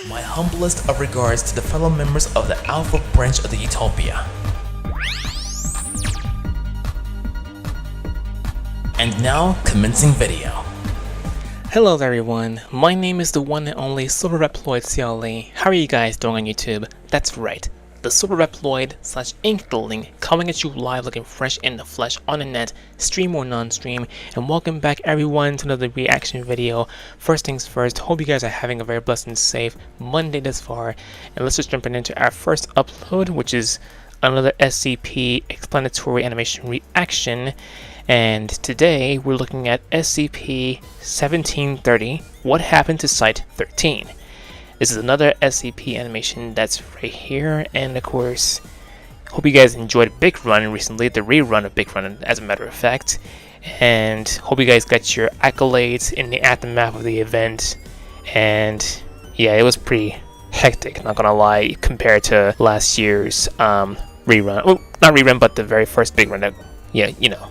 My humblest of regards to the fellow members of the Alpha branch of the Utopia. And now, commencing video. Hello there everyone, my name is the one and only Silverreploid CLE. How are you guys doing on YouTube? That's right, the Silverreploid/Ink building coming at you live looking fresh in the flesh on the net, stream or non-stream, and welcome back everyone to another reaction video. First things first, hope you guys are having a very blessed and safe Monday thus far, and let's just jump into our first upload, which is another SCP explanatory animation reaction. And today we're looking at SCP-1730, What Happened to Site-13. This is another SCP animation that's right here, and of course, hope you guys enjoyed Big Run recently, the rerun of Big Run as a matter of fact, and hope you guys got your accolades in the aftermath of the event. And yeah, it was pretty hectic, not gonna lie, compared to last year's rerun. Well, not rerun, but the very first Big Run that, yeah, you know.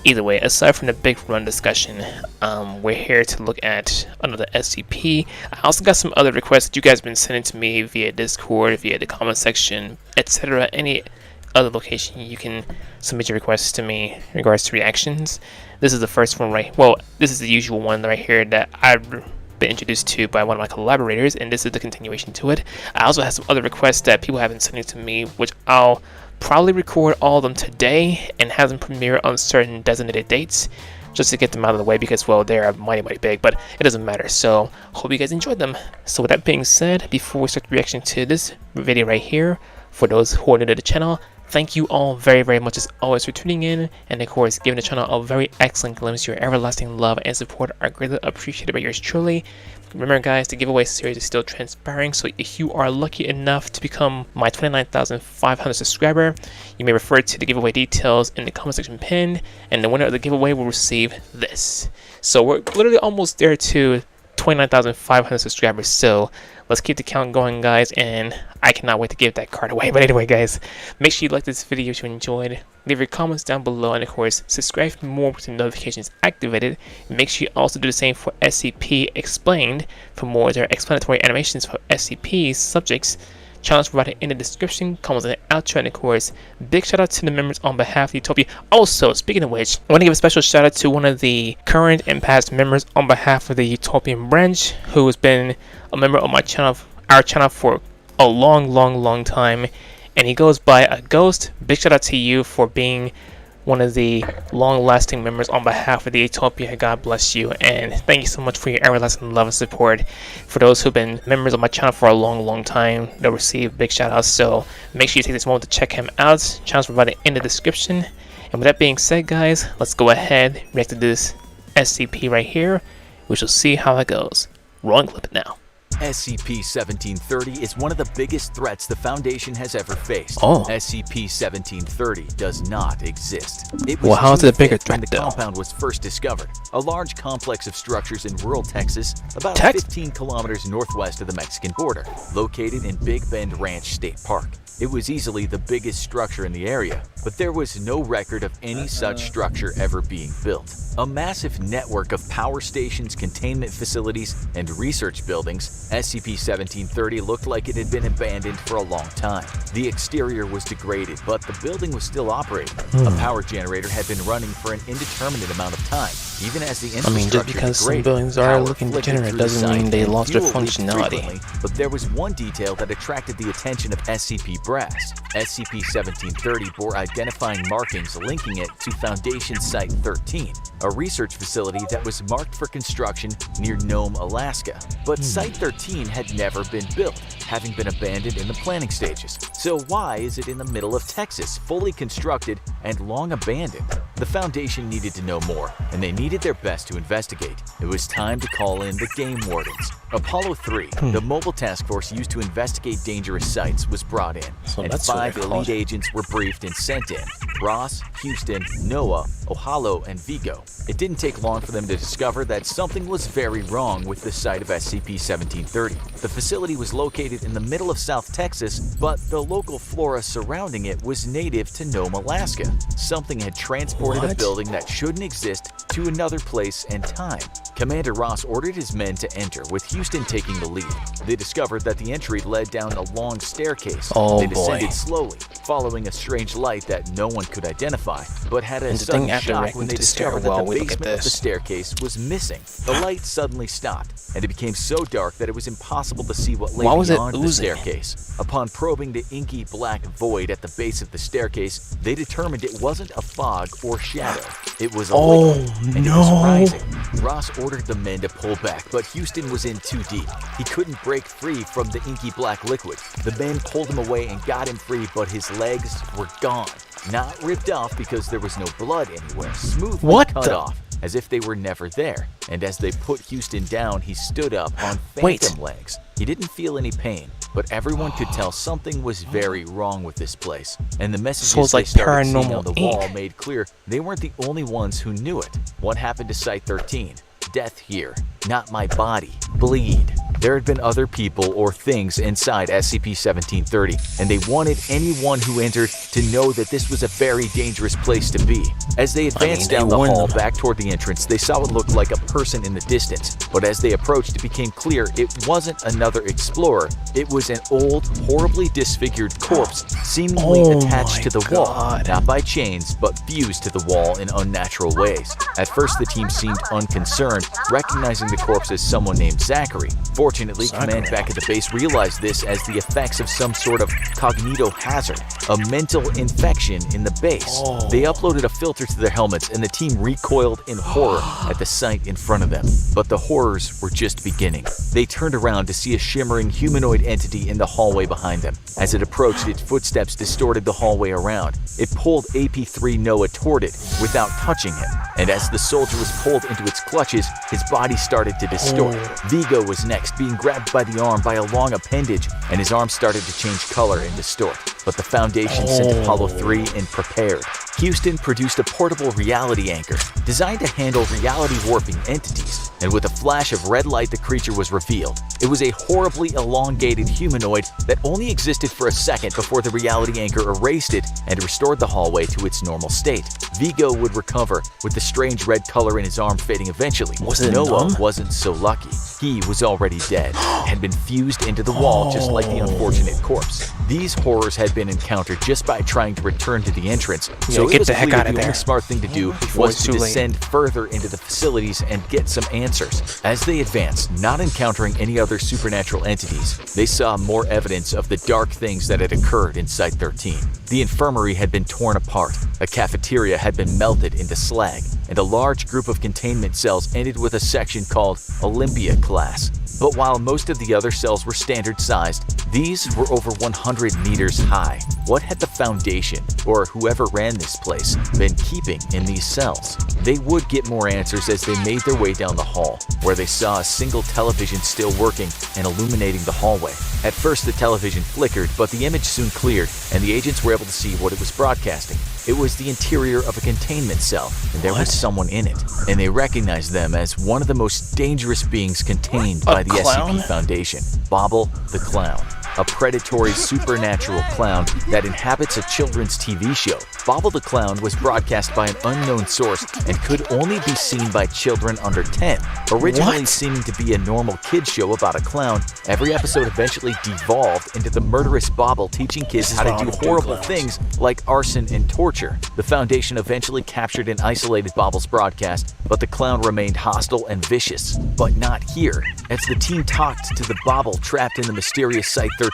Either way, aside from the Big Run discussion, we're here to look at another SCP. I also got some other requests that you guys have been sending to me via Discord, via the comment section, etc. Any other location you can submit your requests to me in regards to reactions. This is the first one, right? Well, this is the usual one right here that I've been introduced to by one of my collaborators, and this is the continuation to it. I also have some other requests that people have been sending to me, which I'll probably record all of them today and have them premiere on certain designated dates just to get them out of the way, because well, they're mighty big, but it doesn't matter. So hope you guys enjoyed them. So with that being said, before we start the reaction to this video right here, for those who are new to the channel, thank you all very much as always for tuning in, and of course giving the channel a very excellent glimpse. Your everlasting love and support are greatly appreciated by yours truly. Remember guys, the giveaway series is still transpiring, so if you are lucky enough to become my 29,500 subscriber, you may refer to the giveaway details in the comment section pinned, and the winner of the giveaway will receive this. So we're literally almost there to 29,500 subscribers, so let's keep the count going guys, and I cannot wait to give that card away. But anyway guys, make sure you like this video if you enjoyed, leave your comments down below, and of course subscribe for more with the notifications activated. Make sure you also do the same for SCP Explained for more of their explanatory animations for SCP subjects. Channels provided in the description, comments in the outro, and of course, big shout out to the members on behalf of Utopia. Also, speaking of which, I want to give a special shout out to one of the current and past members on behalf of the Utopian branch, who has been a member of my channel, our channel, for a long time, and he goes by a Ghost. Big shout out to you for being one of the long-lasting members on behalf of the Utopia. God bless you, and thank you so much for your everlasting love and support. For those who've been members of my channel for a long time, they'll receive big shout outs, so make sure you take this moment to check him out. Channel's provided in the description. And with that being said guys, let's go ahead, react to this SCP right here. We shall see how it goes. Rolling clip it now. SCP-1730 is one of the biggest threats the Foundation has ever faced. SCP-1730 does not exist. It was how is it a bigger threat when the compound was first discovered. A large complex of structures in rural Texas, about 15 kilometers northwest of the Mexican border, located in Big Bend Ranch State Park. It was easily the biggest structure in the area, but there was no record of any such structure ever being built. A massive network of power stations, containment facilities, and research buildings, SCP-1730 looked like it had been abandoned for a long time. The exterior was degraded, but the building was still operating. A power generator had been running for an indeterminate amount of time, even as the infrastructure just because some buildings are looking degenerate doesn't mean they lost their functionality. But there was one detail that attracted the attention of SCP brass. SCP-1730 bore identifying markings linking it to Foundation Site-13, a research facility that was marked for construction near Nome, Alaska. But Site-13 had never been built, having been abandoned in the planning stages. So why is it in the middle of Texas, fully constructed and long abandoned? The Foundation needed to know more, and they needed their best to investigate. It was time to call in the Game Wardens. Apollo 3, the mobile task force used to investigate dangerous sites, was brought in, and 5 elite agents were briefed and sent in: Ross, Houston, Noah, Ohalo, and Vigo. It didn't take long for them to discover that something was very wrong with the site of SCP-1730. The facility was located in the middle of South Texas, but the local flora surrounding it was native to Nome, Alaska. Something had transported a building that shouldn't exist to to another place and time. Commander Ross ordered his men to enter, with Houston taking the lead. They discovered that the entry led down a long staircase. Oh, they descended slowly, following a strange light that no one could identify, but had a sudden shock when they discovered that the basement of the staircase was missing. The light suddenly stopped, and it became so dark that it was impossible to see what lay beyond the staircase. Upon probing the inky black void at the base of the staircase, they determined it wasn't a fog or shadow. It was a liquid, and it was rising. Ross ordered the men to pull back, but Houston was in too deep. He couldn't break free from the inky black liquid. The men pulled him away and got him free, but his legs were gone. Not ripped off because there was no blood anywhere, smoothly cut off, as if they were never there. And as they put Houston down, he stood up on phantom legs. He didn't feel any pain, but everyone could tell something was very wrong with this place. And the messages they started seeing on the wall made clear they weren't the only ones who knew it. What happened to Site-13? Death here. Not my body. Bleed. There had been other people or things inside SCP-1730, and they wanted anyone who entered to know that this was a very dangerous place to be. As they advanced down the hall back toward the entrance, they saw what looked like a person in the distance, but as they approached, it became clear it wasn't another explorer. It was an old, horribly disfigured corpse, seemingly attached to the wall, not by chains, but fused to the wall in unnatural ways. At first, the team seemed unconcerned, recognizing the corpse as someone named Zachary. Fortunately, Command back at the base realized this as the effects of some sort of cognito hazard, a mental infection in the base. They uploaded a filter to their helmets, and the team recoiled in horror at the sight in front of them. But the horrors were just beginning. They turned around to see a shimmering humanoid entity in the hallway behind them. As it approached, its footsteps distorted the hallway around. It pulled AP3 Noah toward it without touching him, and as the soldier was pulled into its clutches, his body started to distort. Vigo was next, being grabbed by the arm by a long appendage, and his arm started to change color and distort. But the Foundation sent Apollo 3 and prepared. Houston produced a portable reality anchor designed to handle reality-warping entities, and with a flash of red light, the creature was revealed. It was a horribly elongated humanoid that only existed for a second before the reality anchor erased it and restored the hallway to its normal state. Vigo would recover, with the strange red color in his arm fading eventually. Noah wasn't so lucky. He was already dead, had been fused into the wall just like the unfortunate corpse. These horrors had been encountered just by trying to return to the entrance, so it was clear the only smart thing to do was to descend further into the facilities and get some answers. As they advanced, not encountering any other supernatural entities, they saw more evidence of the dark things that had occurred in Site-13. The infirmary had been torn apart, a cafeteria had been melted into slag, and a large group of containment cells ended with a section called Olympia Class. But while most of the other cells were standard-sized, these were over 100 meters high. What had the Foundation, or whoever ran this place, been keeping in these cells? They would get more answers as they made their way down the hall, where they saw a single television still working and illuminating the hallway. At first, the television flickered, but the image soon cleared, and the agents were able to see what it was broadcasting. It was the interior of a containment cell, and there was someone in it, and they recognized them as one of the most dangerous beings contained by the SCP Foundation, Bobble the Clown. A predatory supernatural clown that inhabits a children's TV show. Bobble the Clown was broadcast by an unknown source and could only be seen by children under 10. Originally seeming to be a normal kids show about a clown, every episode eventually devolved into the murderous Bobble teaching kids how to do horrible things like arson and torture. The Foundation eventually captured and isolated Bobble's broadcast, but the clown remained hostile and vicious. But not here. As the team talked to the Bobble trapped in the mysterious Site-13,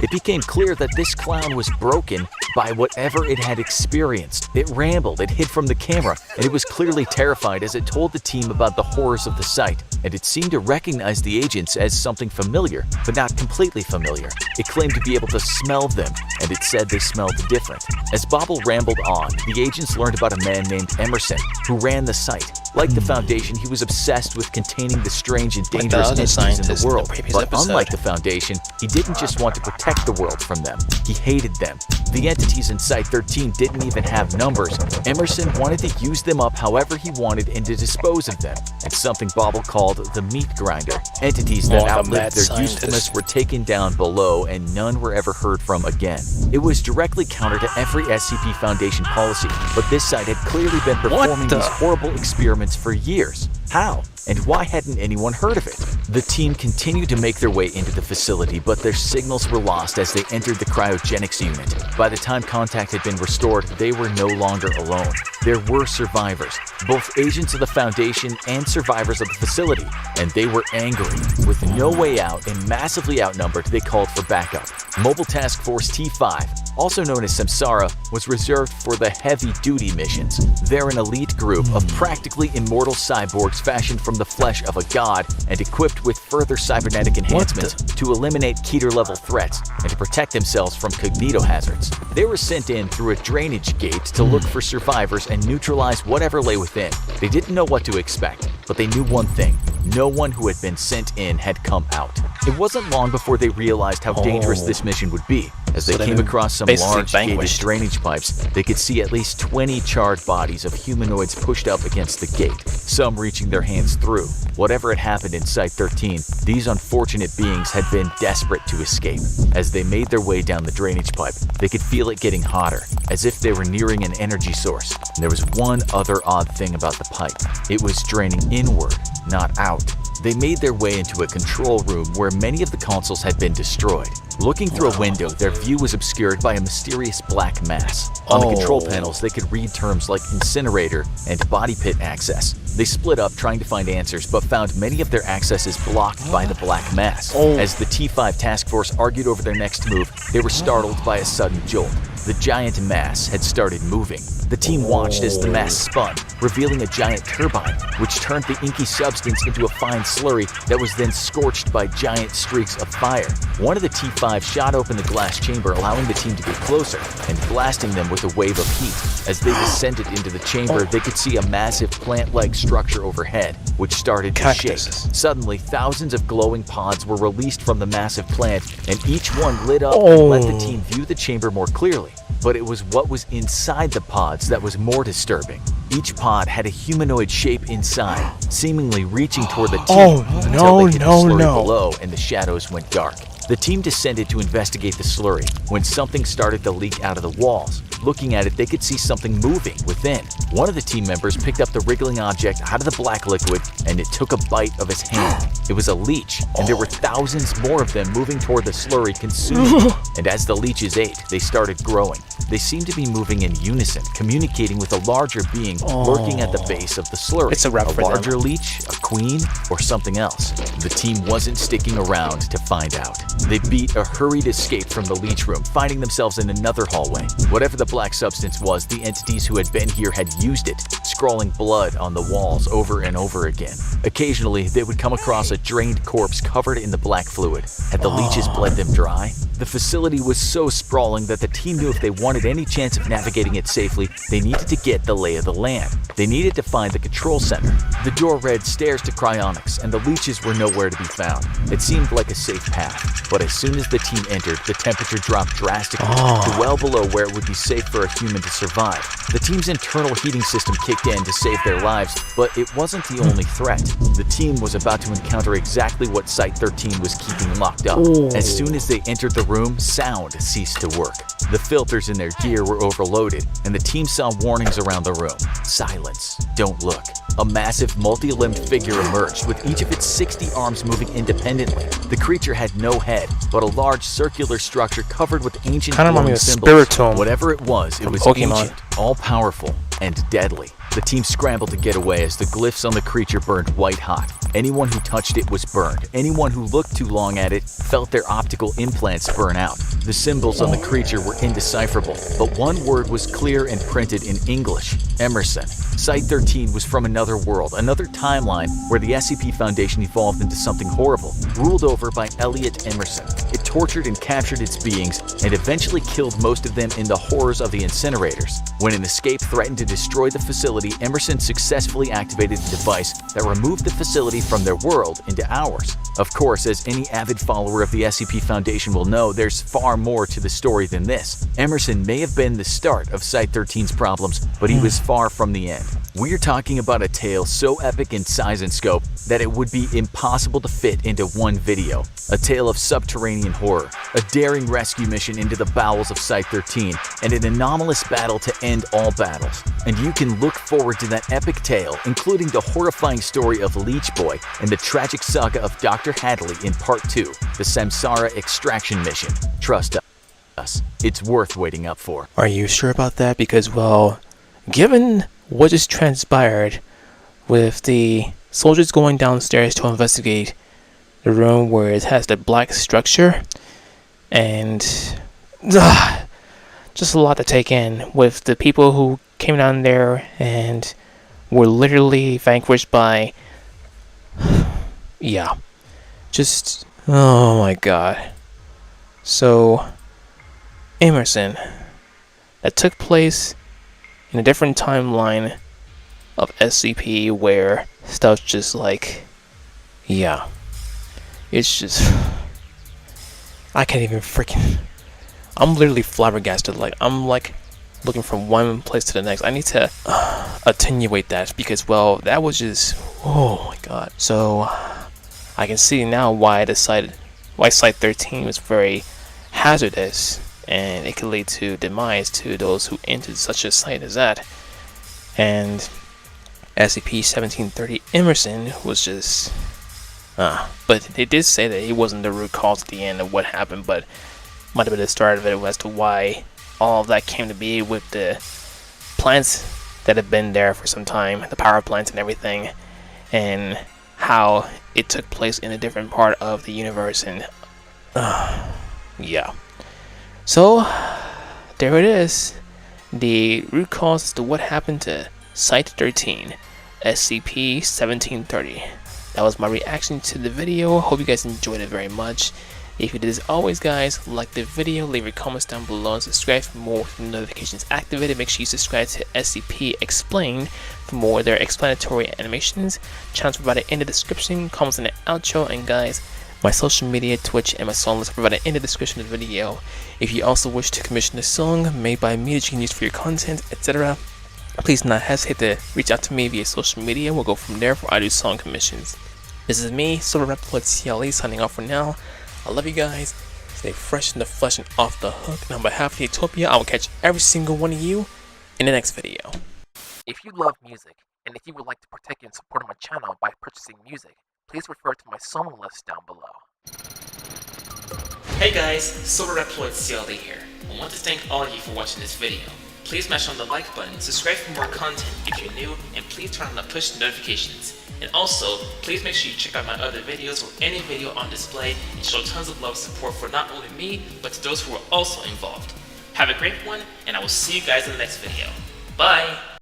it became clear that this clown was broken by whatever it had experienced. It rambled, it hid from the camera, and it was clearly terrified as it told the team about the horrors of the site, and it seemed to recognize the agents as something familiar, but not completely familiar. It claimed to be able to smell them, and it said they smelled different. As Bobble rambled on, the agents learned about a man named Emerson, who ran the site. Like the Foundation, he was obsessed with containing the strange and dangerous entities in the world. But unlike the Foundation, he didn't just want to protect the world from them. He hated them. The entities in Site-13 didn't even have numbers. Emerson wanted to use them up however he wanted and to dispose of them. And something Bobble called the meat grinder. Entities that outlived their usefulness were taken down below and none were ever heard from again. It was directly counter to every SCP Foundation policy, but this site had clearly been performing these horrible experiments for years. How? And why hadn't anyone heard of it? The team continued to make their way into the facility, but their signals were lost as they entered the cryogenics unit. By the time contact had been restored, they were no longer alone. There were survivors, both agents of the Foundation and survivors of the facility, and they were angry. With no way out and massively outnumbered, they called for backup. Mobile Task Force T5, also known as Samsara, was reserved for the heavy-duty missions. They're an elite group of practically immortal cyborgs fashioned from the flesh of a god and equipped with further cybernetic enhancements to eliminate Keter-level threats and to protect themselves from cognito hazards. They were sent in through a drainage gate to look for survivors and neutralize whatever lay within. They didn't know what to expect, but they knew one thing: no one who had been sent in had come out. It wasn't long before they realized how dangerous this mission would be. As they came across some large gated drainage pipes, they could see at least 20 charred bodies of humanoids pushed up against the gate, some reaching their hands through. Whatever had happened in Site-13, these unfortunate beings had been desperate to escape. As they made their way down the drainage pipe, they could feel it getting hotter, as if they were nearing an energy source. And there was one other odd thing about the pipe. It was draining inward, not out. They made their way into a control room where many of the consoles had been destroyed. Looking through a window, their view was obscured by a mysterious black mass. On the control panels, they could read terms like incinerator and body pit access. They split up trying to find answers, but found many of their accesses blocked by the black mass. As the T5 task force argued over their next move, they were startled by a sudden jolt. The giant mass had started moving. The team watched as the mass spun, revealing a giant turbine, which turned the inky substance into a fine slurry that was then scorched by giant streaks of fire. One of the T5 shot open the glass chamber, allowing the team to get closer and blasting them with a wave of heat. As they descended into the chamber, they could see a massive plant-like structure overhead, which started to shake. Suddenly, thousands of glowing pods were released from the massive plant, and each one lit up and let the team view the chamber more clearly. But it was what was inside the pods that was more disturbing. Each pod had a humanoid shape inside, seemingly reaching toward the team until they hit the slurry below and the shadows went dark. The team descended to investigate the slurry when something started to leak out of the walls. Looking at it, they could see something moving within. One of the team members picked up the wriggling object out of the black liquid and it took a bite of his hand. It was a leech, and there were thousands more of them moving toward the slurry, consuming it. And as the leeches ate, they started growing. They seemed to be moving in unison, communicating with a larger being lurking at the base of the slurry. It's a wrap for larger them. leech, a queen, or something else. The team wasn't sticking around to find out. They beat a hurried escape from the leech room, finding themselves in another hallway. Whatever the black substance was, the entities who had been here had used it, scrawling blood on the walls over and over again. Occasionally, they would come across a drained corpse covered in the black fluid. Had the leeches bled them dry? The facility was so sprawling that the team knew if they wanted any chance of navigating it safely, they needed to get the lay of the land. They needed to find the control center. The door read stairs to cryonics, and the leeches were nowhere to be found. It seemed like a safe path, but as soon as the team entered, the temperature dropped drastically to well below where it would be safe for a human to survive. The team's internal heating system kicked in to save their lives, but it wasn't the only threat. The team was about to encounter exactly what Site-13 was keeping locked up. As soon as they entered the room, sound ceased to work. The filters in their gear were overloaded, and the team saw warnings around the room. Silence. Don't look. A massive, multi-limbed figure emerged, with each of its 60 arms moving independently. The creature had no head, but a large circular structure covered with ancient glowing symbols. Whatever it was ancient, all-powerful, and deadly. The team scrambled to get away as the glyphs on the creature burned white-hot. Anyone who touched it was burned. Anyone who looked too long at it felt their optical implants burn out. The symbols on the creature were indecipherable, but one word was clear and printed in English: Emerson. Site-13 was from another world, another timeline where the SCP Foundation evolved into something horrible, ruled over by Elliot Emerson. It tortured and captured its beings and eventually killed most of them in the horrors of the incinerators. When an escape threatened to destroy the facility, Emerson successfully activated a device that removed the facility from their world into ours. Of course, as any avid follower of the SCP Foundation will know, there's far more to the story than this. Emerson may have been the start of Site-13's problems, but he was far from the end. We're talking about a tale so epic in size and scope that it would be impossible to fit into one video. A tale of subterranean horror, a daring rescue mission into the bowels of Site-13, and an anomalous battle to end all battles. And you can look forward to that epic tale, including the horrifying story of Leech Boy and the tragic saga of Dr. Hadley in Part 2, the Samsara extraction mission. Trust us, it's worth waiting up for. Are you sure about that? Because, well, given what just transpired with the soldiers going downstairs to investigate the room where it has the black structure, and just a lot to take in with the people who came down there and were literally vanquished by yeah, just oh my god. So Emerson, that took place in a different timeline of SCP where stuff's just like, yeah, it's just, I can't even freaking, I'm literally flabbergasted. Like, I'm like looking from one place to the next. I need to attenuate that because, well, that was just, oh my god. So I can see now why Site-13 was very hazardous, and it could lead to demise to those who entered such a site as that. And SCP-1730 Emerson was just but they did say that he wasn't the root cause at the end of what happened, but might have been the start of it as to why all of that came to be with the plants that have been there for some time, the power plants and everything, and how it took place in a different part of the universe. And yeah, so there it is, the root cause as to what happened to Site-13 SCP-1730. That was my reaction to the video. Hope you guys enjoyed it very much. If you did, as always guys, like the video, leave your comments down below, and subscribe for more with notifications activated. Make sure you subscribe to SCP Explained for more of their explanatory animations. Channels provided in the description, comments in the outro, and guys, my social media, Twitch, and my song list provided in the description of the video. If you also wish to commission a song made by me that you can use for your content, etc., please not hesitate to reach out to me via social media. We'll go from there for I do song commissions. This is me, Silverreploid CLE, signing off for now. I love you guys. Stay fresh in the flesh and off the hook. And on behalf of Utopia, I will catch every single one of you in the next video. If you love music, and if you would like to partake in support of my channel by purchasing music, please refer to my song list down below. Hey guys, Silverreploid CLE here. I want to thank all of you for watching this video. Please smash on the like button, subscribe for more content if you're new, and please turn on the push notifications. And also, please make sure you check out my other videos or any video on display and show tons of love and support for not only me, but to those who are also involved. Have a great one, and I will see you guys in the next video. Bye!